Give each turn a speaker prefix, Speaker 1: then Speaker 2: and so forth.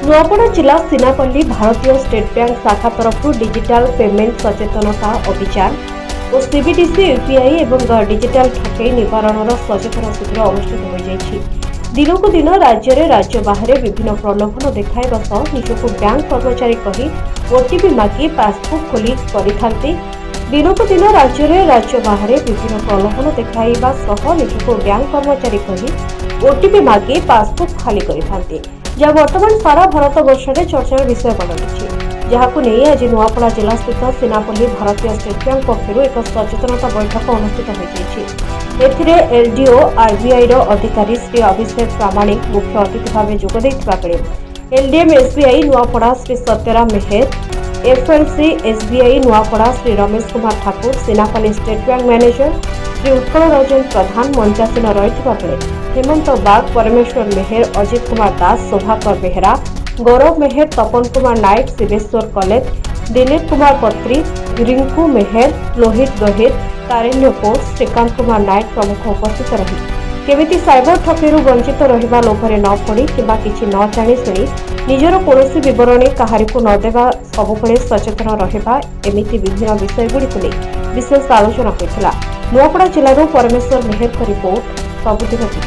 Speaker 1: नुआपड़ा जिला सीनापल्ली भारतीय state bank शाखा तरफ डिजिटल पेमेंट सचेतनता अभियान और सीबीडीसी यूपीआई और डिजिटल ठकई निवारण सचेतन शिविर अनुष्ठित हो जाइछि। दिनकू दिन राज्य बाहर विभिन्न प्रलोभन देखाइबा सह निजकू बैंक कर्मचारी कही ओटीपी मागी पासबुक खोली करिथांती। दिनकू दिन राज्य बाहर विभिन्न प्रलोभन देखाइबा सह निजकू बैंक कर्मचारी कही ओटीपी मागी पासबुक खाली करिथांती, जहाँ वर्तमान सारा भारत वर्ष में चर्चार विषय बन जहां नहीं आज नुआपड़ा जिला स्थित सीनापल्ली भारतीय स्टेट बैंक पक्षर एक सचेतनता बैठक अनुष्ठित होती। एलडीओ आरबीआई अधिकारी श्री अभिषेक प्रामाणिक मुख्य अतिथि भाव जोगदे LDM SBI Nuapada Shri Satyaram Meher, FLC SBI Nuapada Shri Ramesh Kumar Thakur, Sinapali state bank manager Shri Utkal Ranjan Pradhan मंचासीन रही हेमंत बाग, परमेश्वर मेहर, अजित कुमार दास, शोभाकर बेहरा, गौरव मेहर, तपन कुमार नायक, शिवेश्वर कलेत, दिलीप कुमार पत्री, रिंकू मेहर, लोहित गहिर, तारिण्य कोच, श्रीकांत कुमार नायक प्रमुख उपस्थित रही केमिति साइबर ठकेरु वंचित रहिबा लोभरे न पड़ी किंबा किछि न जानि सुनी निजर कोनोसी विवरणी काहारिकु न देबा सबुबळे सचेतन रहिबा एमिति विभिन्न विषयगुड़िकु नै विशेष आलोचना होइथिला। नुआपड़ा जिल्लारू परमेश्वर मेहर रिपोर्ट सबुदिन।